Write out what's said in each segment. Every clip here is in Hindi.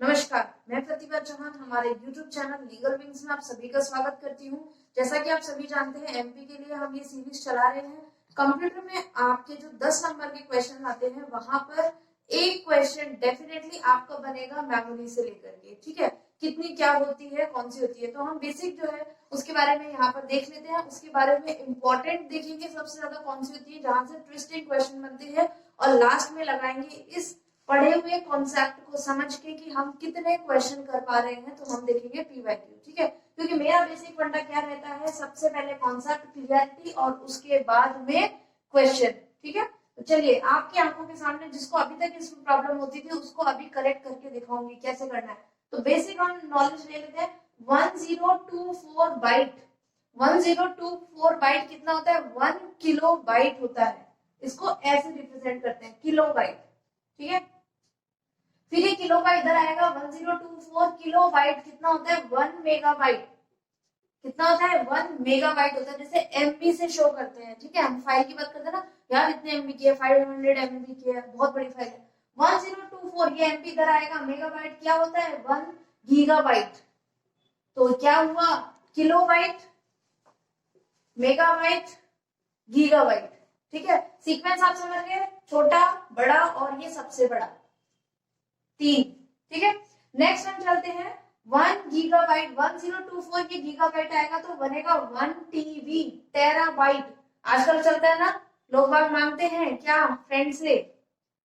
नमस्कार, मैं प्रतिभा चौहान हमारे YouTube चैनल लीगल विंग्स में आप सभी का स्वागत करती हूँ। जैसा कि आप सभी जानते हैं, एमपी के लिए हम ये सीरीज चला रहे हैं। कंप्यूटर में आपके जो 10 नंबर के क्वेश्चन आते हैं, वहां पर एक क्वेश्चन डेफिनेटली आपका बनेगा मेमोरी से लेकर के। ठीक है, कितनी क्या होती है, कौन सी होती है, तो हम बेसिक जो है उसके बारे में यहाँ पर देख लेते हैं। उसके बारे में इम्पोर्टेंट देखेंगे सबसे ज्यादा कौन सी होती है, जहां से ट्विस्टिंग क्वेश्चन बनते हैं, और लास्ट में लगाएंगे इस पढ़े हुए कॉन्सेप्ट को समझ के कि हम कितने क्वेश्चन कर पा रहे हैं, तो हम देखेंगे पीवाईक्यू। ठीक है, क्योंकि मेरा बेसिक फंडा क्या रहता है, सबसे पहले कॉन्सेप्ट क्लियरिटी और उसके बाद में क्वेश्चन। ठीक है, तो चलिए आपकी आंखों के सामने जिसको अभी तक इसमें प्रॉब्लम होती थी उसको अभी करेक्ट करके दिखाऊंगी कैसे करना है। तो बेसिक हम नॉलेज ले लेते हैं। 1024 बाइट, 1024 बाइट कितना होता है, 1 किलो बाइट होता है। इसको ऐसे रिप्रेजेंट करते हैं, किलो बाइट। ठीक है, फिर ये किलो का इधर आएगा 1024 किलो बाइट कितना होता है, 1 मेगाबाइट। कितना होता है, 1 मेगाबाइट होता है, जैसे एमबी से शो करते हैं। ठीक है, हम फाइल की बात करते हैं ना, यार इतने एमबी की है, 500 एमबी की है, बहुत बड़ी फाइल है। 1024 ये एमबी इधर आएगा, मेगाबाइट क्या होता है, 1 गीगाबाइट। तो क्या हुआ, किलोबाइट, मेगाबाइट, गीगाबाइट। ठीक है, सीक्वेंस आप समझ गए, छोटा, बड़ा और ये सबसे बड़ा, 3। ठीक है, नेक्स्ट हम चलते हैं 1 गीगाबाइट। 1024 ये गीगाबाइट आएगा तो बनेगा 1 टीबी, टेराबाइट। आजकल चलता है ना, लोग बाग मांगते हैं क्या फ्रेंड से,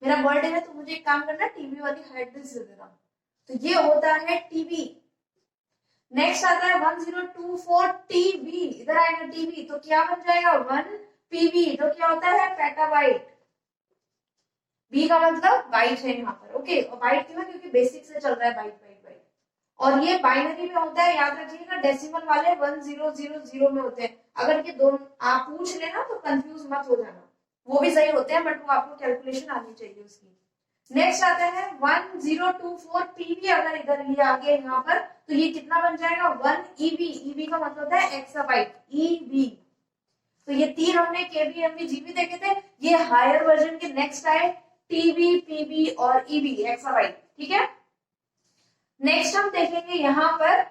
मेरा बर्थडे है तो मुझे एक काम करना, टीबी वाली हार्ड डिस्क दे देना, तो ये होता है टीबी। नेक्स्ट आता है 1024 टीबी, इधर आएगा टीबी, तो क्या बन जाएगा 1 पीबी, तो क्या होता है पेटाबाइट। बी का मतलब बाइट है यहाँ पर। ओके, और बाइट क्यों है, क्योंकि बेसिक से चल रहा है बाइट बाइट बाइट। और ये बाइनरी में होता है, याद रखिएगा, डेसिमल वाले 1000 में होते हैं। अगर ये दोनों आप पूछ लेना तो कंफ्यूज मत हो जाना, वो भी सही होते हैं बट वो आपको कैलकुलेशन आनी चाहिए उसकी। नेक्स्ट आता है 1024 पीबी, अगर इधर ये आ गया यहाँ पर तो ये कितना बन जाएगा, 1 ईबी। ईबी का मतलब होता है एक्साबाइट, ईबी। तो ये 3 हमने केबी, एमबी, जीबी देखे थे। ये हायर वर्जन के नेक्स्ट आए टीबी, पीबी और ईबी, एक्साबाइट। ठीक है, नेक्स्ट हम देखेंगे यहाँ पर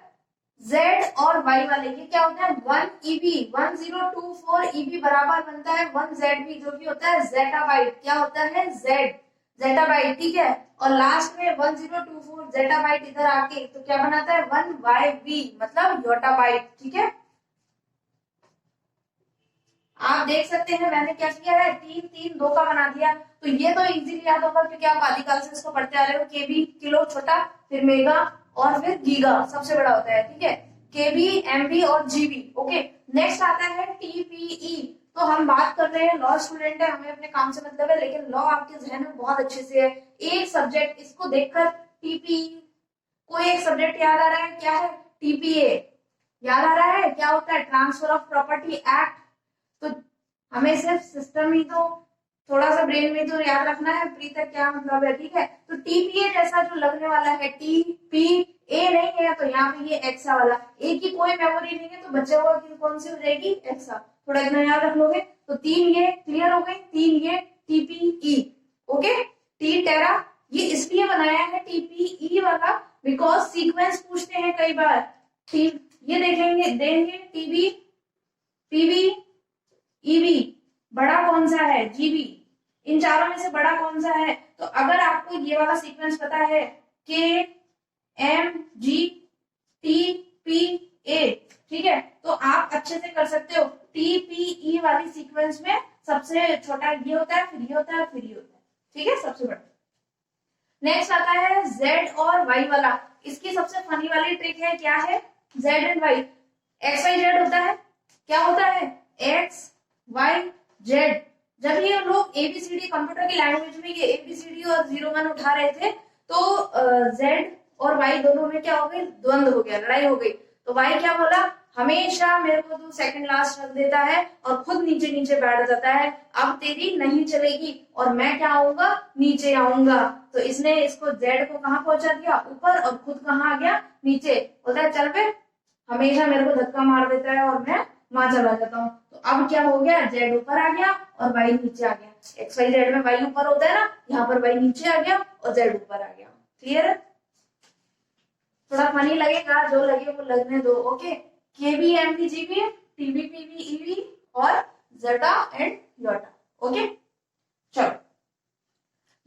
Z और Y वाले, ये क्या होता है, 1 EB। 1024 EB बराबर बनता है 1 ZB, जो कि होता है जेटाबाइट। क्या होता है, Z, जेटाबाइट। ठीक है, और लास्ट में 1024 जेटाबाइट इधर आके तो क्या बनाता है, 1 YB, मतलब योटाबाइट। ठीक है, आप देख सकते हैं मैंने क्या किया है, 3 3 2 का बना दिया। तो ये तो इजीली याद होगा क्योंकि आप आदिकाल से इसको पढ़ते आ रहे हो। केबी किलो छोटा, फिर मेगा और फिर गीगा सबसे बड़ा होता है। ठीक है, केबी, एमबी और जीबी। ओके, नेक्स्ट आता है टीपीई। तो हम बात कर रहे हैं, लॉ स्टूडेंट है, हमें अपने काम से मतलब है, लेकिन लॉ आपके जहन में बहुत अच्छे से है। एक सब्जेक्ट इसको देखकर टीपीई, कोई एक सब्जेक्ट याद आ रहा है, क्या है, टीपीए याद आ रहा है, क्या होता है, ट्रांसफर ऑफ प्रॉपर्टी एक्ट। तो हमें सिर्फ सिस्टम ही तो, थोड़ा सा ब्रेन में तो याद रखना है प्री तक क्या मतलब है। ठीक है, तो टीपीए जैसा जो लगने वाला है, टीपीए नहीं है तो यहाँ पे ये एक्सा वाला, ए की कोई मेमोरी नहीं है तो बचा हुआ कौन सी हो जाएगी, एक्सा। थोड़ा इतना याद रख लोगे तो 3 ये क्लियर हो गए, 3 ये टीपीई। ओके, टी टेरा ये इसलिए बनाया है टीपीई वाला बिकॉज सीक्वेंस पूछते हैं कई बार। ये देखेंगे, देंगे टीबी, पीबी, ईबी, बड़ा कौन सा है, जीबी, इन चारों में से बड़ा कौन सा है। तो अगर आपको ये वाला सीक्वेंस पता है, K M G T P A, ठीक है, तो आप अच्छे से कर सकते हो। टीपीई वाली सीक्वेंस में सबसे छोटा ये होता है, फिर ये होता है, फिर ये होता है। ठीक है, सबसे बड़ा। नेक्स्ट आता है Z और Y वाला। इसकी सबसे फनी वाली ट्रिक है, क्या है, Z and Y, X Y Z होता है, क्या होता है, एक्स वाई जेड। जब ये लोग एबीसीडी कंप्यूटर की लैंग्वेज में ये एबीसीडी और 01 उठा रहे थे तो Z और Y दोनों में क्या हो गई, द्वंद हो गया, लड़ाई हो गई। तो Y क्या बोला, हमेशा मेरे को तू सेकंड लास्ट रख देता है और खुद नीचे नीचे बैठ जाता है, अब तेरी नहीं चलेगी और मैं क्या आऊंगा, नीचे आऊंगा। तो इसने इसको Z को कहाँ पहुंचा दिया, ऊपर, और खुद कहाँ आ गया, नीचे। बोलता है चल पे, हमेशा मेरे को धक्का मार देता है और मैं वहां चला जाता हूँ। तो अब क्या हो गया, Z ऊपर आ गया और Y नीचे आ गया। एक्स वाई जेड में Y ऊपर होता है ना, यहाँ पर Y नीचे आ गया और Z ऊपर आ गया। क्लियर है, थोड़ा फनी लगेगा, जो लगे वो लगने दो। Okay, KB, MB, GB, TB, PB, EB और जेटा एंड योटा। ओके, चलो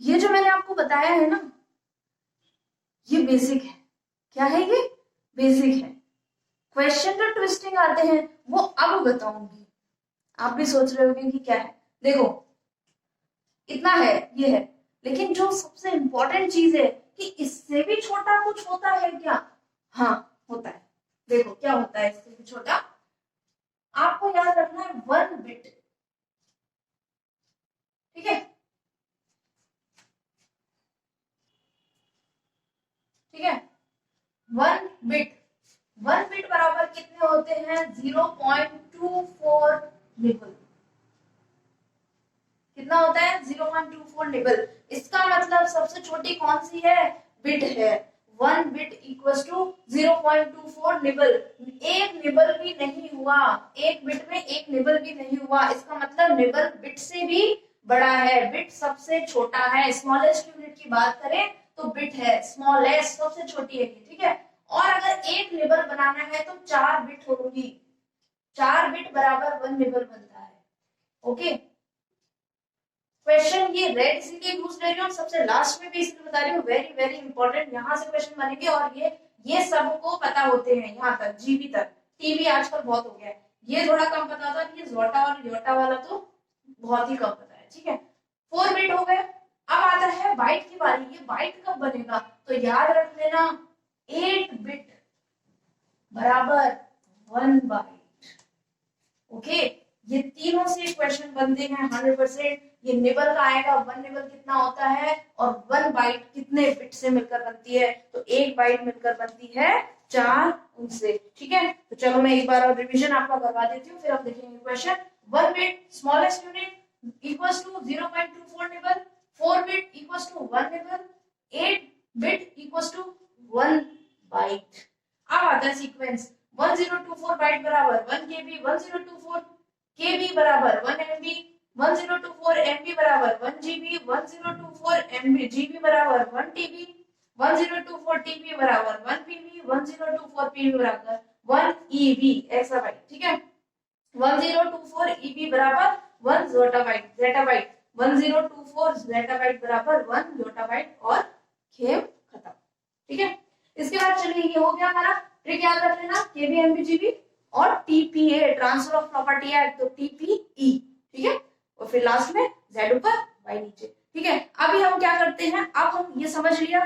ये जो मैंने आपको बताया है ना, ये बेसिक है। क्या है ये? बेसिक है। क्वेश्चन जो ट्विस्टिंग आते हैं वो अब बताऊंगी। आप भी सोच रहे होंगे कि क्या है। देखो इतना है, ये है, लेकिन जो सबसे इंपॉर्टेंट चीज है कि इससे भी छोटा कुछ होता है क्या? हाँ होता है। देखो क्या होता है इससे भी छोटा, आपको याद रखना है 1 बिट। ठीक है, ठीक है, 1 बिट। 1 बिट बराबर कितने होते हैं? 0.24 निबल। कितना होता है? 0.24 निबल। इसका मतलब सबसे छोटी कौन सी है? बिट है। 1 बिट इक्वल्स टू 0.24 निबल। एक निबल भी नहीं हुआ, एक बिट में एक निबल भी नहीं हुआ। इसका मतलब निबल बिट से भी बड़ा है। बिट सबसे छोटा है। स्मॉलेस्ट यूनिट की बात करें तो बिट है, स्मॉलेस्ट सबसे छोटी है। ठीक है, और अगर एक निबल बनाना है तो 4 बिट होगी। 4 बिट बराबर 1 निबल बनता है। ओके, क्वेश्चन ये रेड इसलिए यूज ले रही हूँ, सबसे लास्ट में भी इसलिए बता रही हूँ, वेरी वेरी इंपॉर्टेंट। यहाँ से क्वेश्चन बनेंगे और ये सबको पता होते हैं, यहाँ तक जीबी तक। टीवी आजकल बहुत हो गया है, ये थोड़ा कम पता था। ये जोटा और योटा वाला तो बहुत ही कम पता है। ठीक है, 4 बिट हो गए। अब आता है बाइट की बारी। ये बाइट कब बनेगा? तो याद रख लेना 8 बिट बराबर 1 बाइट। ओके, ये तीनों से क्वेश्चन बनते हैं 100%। ये निबल का आएगा, 1 निबल कितना होता है और 1 बाइट कितने बिट से मिलकर बनती है? तो एक बाइट मिलकर बनती है 4 उनसे। ठीक है, तो चलो मैं एक बार और रिवीजन आपका करवा देती हूँ, फिर आप देखेंगे question. 1 bit smallest unit equals to 0.24 nibble, 4 bit equals to 1 nibble, 8 bit equals to 1 byte. अब आता है सीक्वेंस। 1024 बाइट बराबर 1 केबी, 1024 केबी बराबर 1 एमबी, 1024 एमबी बराबर 1 जीबी, 1024 एमबी जीबी बराबर 1 टीबी, 1024 टीबी बराबर 1 पीबी, 1024 पीबी बराबर 1 ईबी एक्साबाइट। ठीक है, 1024 ईबी बराबर 1 ज़ेटाबाइट, 1024 ज़ेटाबाइट बराबर 1 योटाबाइट और खेल खत्म। ठीक है, इसके बाद चलिए ये हो गया हमारा। ट्रिक याद रख लेना, केबी, एमबी, जीबी और TPA, transfer of property act, तो टीपीई। ठीक है, और फिर लास्ट में जेड ऊपर वाई नीचे। ठीक है, अभी हम क्या करते हैं, अब हम ये समझ लिया।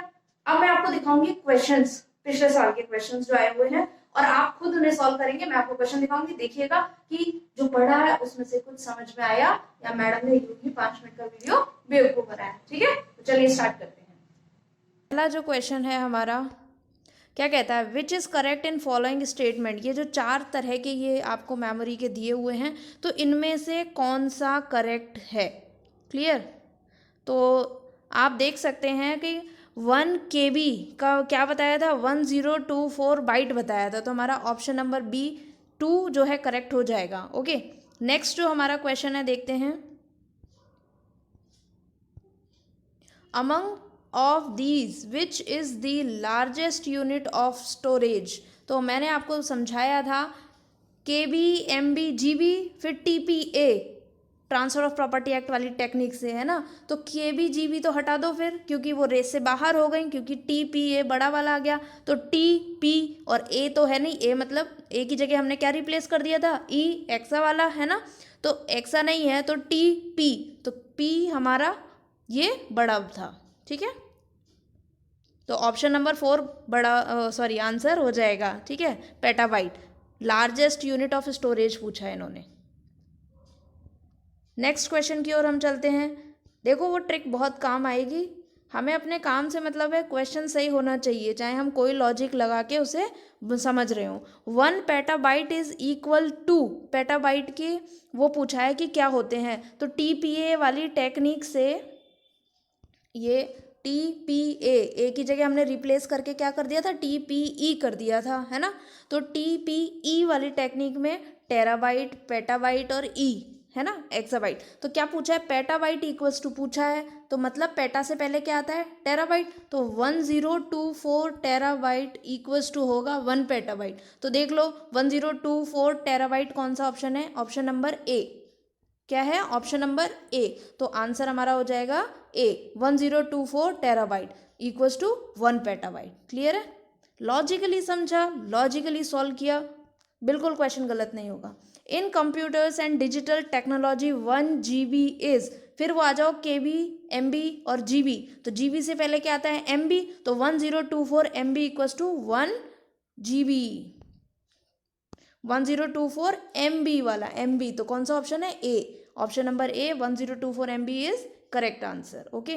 अब मैं आपको दिखाऊंगी क्वेश्चंस, पिछले साल के क्वेश्चंस जो आए हुए हैं, और आप खुद उन्हें सॉल्व करेंगे। मैं आपको क्वेश्चन दिखाऊंगी, देखिएगा कि जो पढ़ा है उसमें से कुछ समझ में आया या मैडम ने यूं ही 5 मिनट का वीडियो बेवकूफ बनाया। ठीक है, तो चलिए स्टार्ट करते हैं। पहला जो क्वेश्चन है हमारा, क्या कहता है? Which is correct in following statement. ये जो 4 तरह के ये आपको मेमोरी के दिए हुए हैं, तो इनमें से कौन सा करेक्ट है? क्लियर? तो आप देख सकते हैं कि 1 KB का क्या बताया था? 1024 बाइट बताया था, तो हमारा ऑप्शन नंबर बी 2 जो है करेक्ट हो जाएगा। ओके, नेक्स्ट जो हमारा क्वेश्चन है देखते हैं। Among of these which is the largest unit of storage. तो मैंने आपको समझाया था KB, MB, GB, फिर TPA, transfer of property act वाली टेक्निक से, है ना। तो KB, GB तो हटा दो फिर, क्योंकि वो रेस से बाहर हो गई, क्योंकि TPA बड़ा वाला आ गया। तो TP और A तो है नहीं, A मतलब A की जगह हमने क्या रिप्लेस कर दिया था? E एक्सा वाला, है ना। तो एक्सा नहीं है तो TP, तो P हमारा ये बड़ा था। ठीक है, तो ऑप्शन नंबर 4 बड़ा, सॉरी, आंसर हो जाएगा। ठीक है, petabyte largest unit of storage पूछा है इन्होंने। नेक्स्ट क्वेश्चन की ओर हम चलते हैं। देखो वो ट्रिक बहुत काम आएगी। हमें अपने काम से मतलब है, क्वेश्चन सही होना चाहिए, चाहे हम कोई लॉजिक लगा के उसे समझ रहे हो। 1 petabyte is equal to, petabyte के वो पूछा है कि क्या होते हैं। तो TPA वाली टेक्निक से ये TPA, ए की जगह हमने रिप्लेस करके क्या कर दिया था? TPE कर दिया था, है ना। तो TPE वाली टेक्निक में टेराबाइट, पेटाबाइट और E, है ना, एक्साबाइट। तो क्या पूछा है, पेटाबाइट इक्वल्स टू पूछा है, तो मतलब पेटा से पहले क्या आता है, टेराबाइट। तो 1024 टेराबाइट इक्वल्स टू होगा 1 पेटाबाइट। तो देख लो 1024 टेराबाइट कौन सा ऑप्शन है, ऑप्शन नंबर ए। क्या है, ऑप्शन नंबर ए। तो आंसर हमारा हो जाएगा A, 1024 terabyte equals to 1 petabyte. Clear है, लॉजिकली समझा, लॉजिकली सॉल्व किया, बिल्कुल क्वेश्चन गलत नहीं होगा। In computers and digital technology 1 GB is, फिर वो आ जाओ KB, MB और GB। तो GB से पहले क्या आता है, MB। तो 1024 MB equals to 1 GB, 1024 MB वाला MB, तो कौन सा ऑप्शन है, A, option number A, 1024 MB is correct answer. Okay,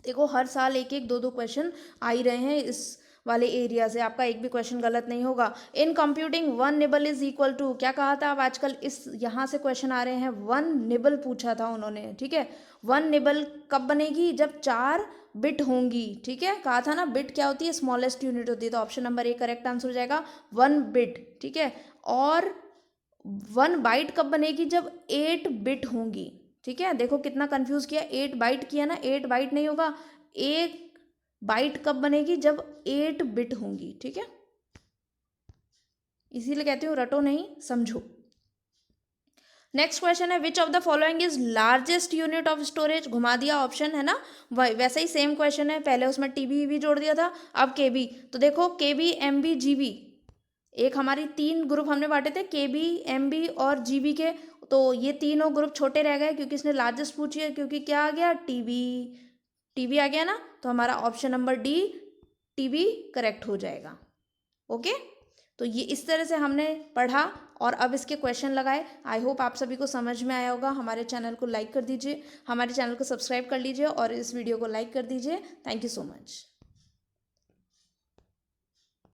देखो हर साल एक एक दो दो क्वेश्चन आ ही रहे हैं इस वाले एरिया से, आपका एक भी क्वेश्चन गलत नहीं होगा। In computing 1 nibble is equal to, क्या कहा था, अब आजकल इस यहाँ से क्वेश्चन आ रहे हैं, 1 निबल पूछा था उन्होंने, ठीक है। 1 निबल कब बनेगी, जब 4 बिट होंगी, ठीक है। कहा था ना, बिट क्या होती है, स्मॉलेस्ट यूनिट होती है। तो option number A correct answer हो जाएगा 1 बिट, ठीक है। और 1 बाइट कब बनेगी, जब 8 बिट होंगी, ठीक है। देखो कितना कंफ्यूज किया, 8 बाइट किया ना, 8 बाइट नहीं होगा, 1 बाइट कब बनेगी, जब 8 बिट होंगी, ठीक है। इसीलिए कहती हूँ रटो नहीं, समझो। नेक्स्ट क्वेश्चन है, which of the following is largest unit of storage, घुमा दिया ऑप्शन, है ना, वैसा ही सेम क्वेश्चन है, पहले उसमें TB भी जोड़ दिया था, अब KB। तो देखो KB, MB, GB, एक हमारी 3 ग्रुप हमने बांटे थे, KB, MB और GB के। तो ये तीनों ग्रुप छोटे रह गए क्योंकि इसने लार्जेस्ट पूछी है, क्योंकि क्या आ गया, TB आ गया ना। तो हमारा option number D, TB correct हो जाएगा। ओके, तो ये इस तरह से हमने पढ़ा और अब इसके क्वेश्चन लगाए। आई होप आप सभी को समझ में आया होगा। हमारे चैनल को लाइक कर दीजिए, हमारे चैनल को सब्सक्राइब कर लीजिए और इस वीडियो को लाइक कर दीजिए। Thank you so much.